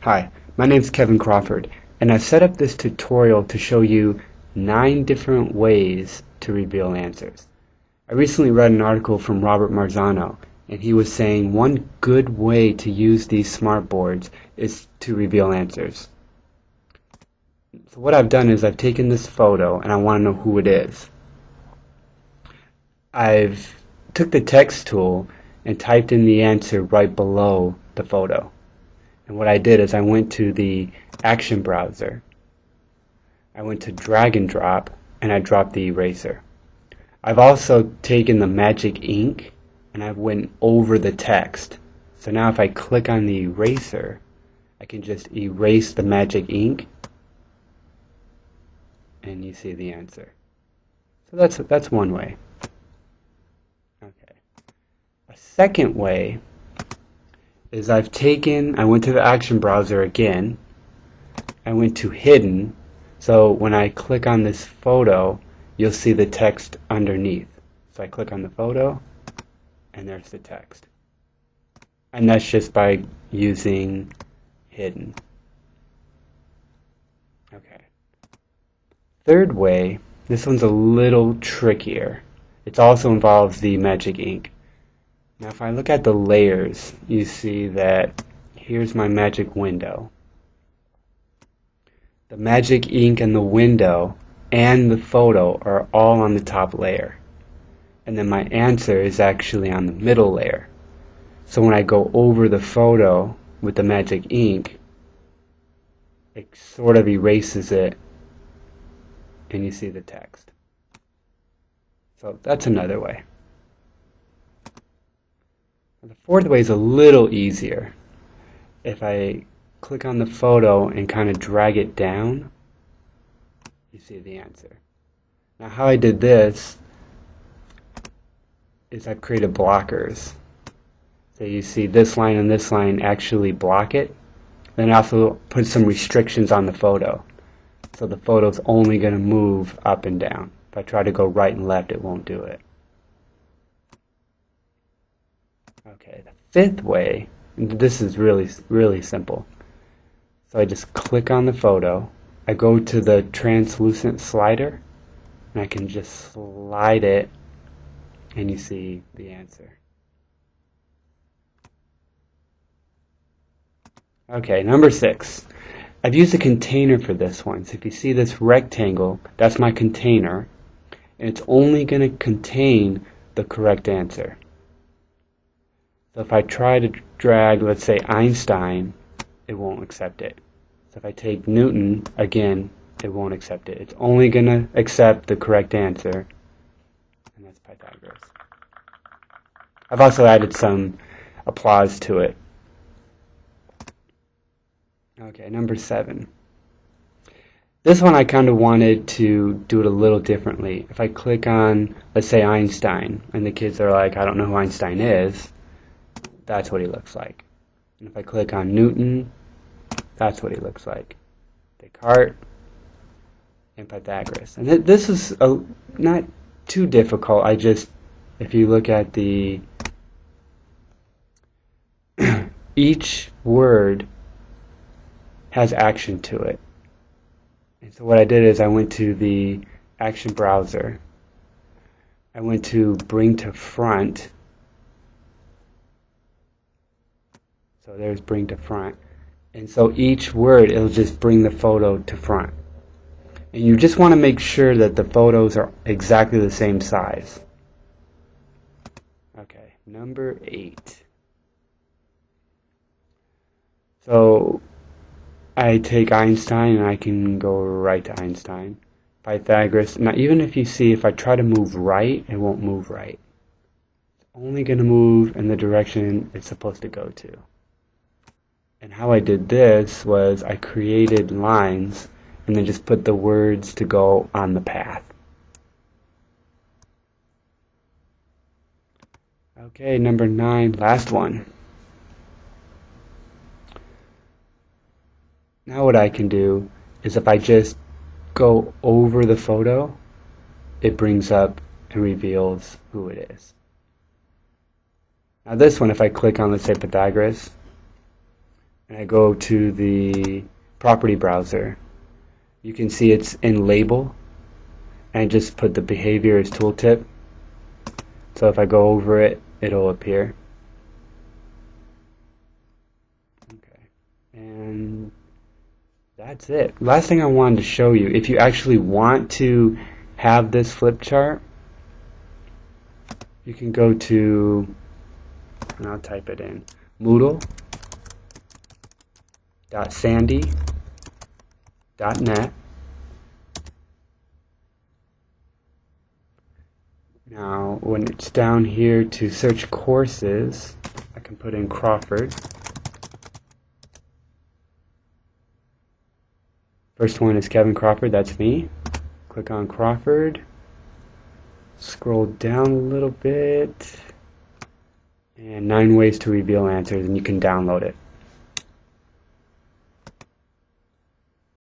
Hi, my name is Kevin Crawford, and I've set up this tutorial to show you 9 different ways to reveal answers. I recently read an article from Robert Marzano, and he was saying one good way to use these smart boards is to reveal answers. So what I've done is I've taken this photo, and I want to know who it is. I've took the text tool and typed in the answer right below the photo. And what I did is I went to the Action browser, I went to drag and drop, and I dropped the eraser. I've also taken the magic ink and I went over the text. So now if I click on the eraser, I can just erase the magic ink and you see the answer. So that's one way. Okay. A second way is I went to the Action browser again, I went to Hidden, so when I click on this photo, you'll see the text underneath. So I click on the photo, and there's the text. And that's just by using Hidden. Okay. Third way, this one's a little trickier. It also involves the magic ink. Now if I look at the layers, you see that here's my magic window. The magic ink and the window and the photo are all on the top layer. And then my answer is actually on the middle layer. So when I go over the photo with the magic ink, it sort of erases it and you see the text. So that's another way. The fourth way is a little easier. If I click on the photo and kind of drag it down, you see the answer. Now how I did this is I've created blockers. So you see this line and this line actually block it. Then I also put some restrictions on the photo. So the photo's only going to move up and down. If I try to go right and left, it won't do it. Okay, the fifth way, and this is really simple. So I just click on the photo, I go to the translucent slider, and I can just slide it, and you see the answer. Okay, number 6. I've used a container for this one. So if you see this rectangle, that's my container, and it's only going to contain the correct answer. So if I try to drag, let's say, Einstein, it won't accept it. So if I take Newton, again, it won't accept it. It's only going to accept the correct answer, and that's Pythagoras. I've also added some applause to it. Okay, number 7. This one I kind of wanted to do it a little differently. If I click on, let's say, Einstein, and the kids are like, I don't know who Einstein is, that's what he looks like. And if I click on Newton, that's what he looks like. Descartes and Pythagoras. And this is not too difficult. If you look at the each word has action to it. And so what I did is I went to the Action browser. I went to Bring to Front. So there's Bring to Front. And so each word, it'll just bring the photo to front. And you just want to make sure that the photos are exactly the same size. Okay, number 8. So I take Einstein and I can go right to Einstein. Pythagoras. Now even if you see, if I try to move right, it won't move right. It's only going to move in the direction it's supposed to go to. And how I did this was I created lines and then just put the words to go on the path. Okay, number 9, last one. Now what I can do is if I just go over the photo, it brings up and reveals who it is. Now this one, if I click on, let's say, Pythagoras, and I go to the property browser, you can see it's in label, and I just put the behavior as tooltip. So if I go over it, it'll appear. Okay, and that's it. Last thing I wanted to show you, if you actually want to have this flip chart, you can go to, and I'll type it in, moodle.sandy.net. Now, when it's down here to search courses, I can put in Crawford. First one is Kevin Crawford, that's me. Click on Crawford. Scroll down a little bit. And 9 ways to reveal answers, and you can download it.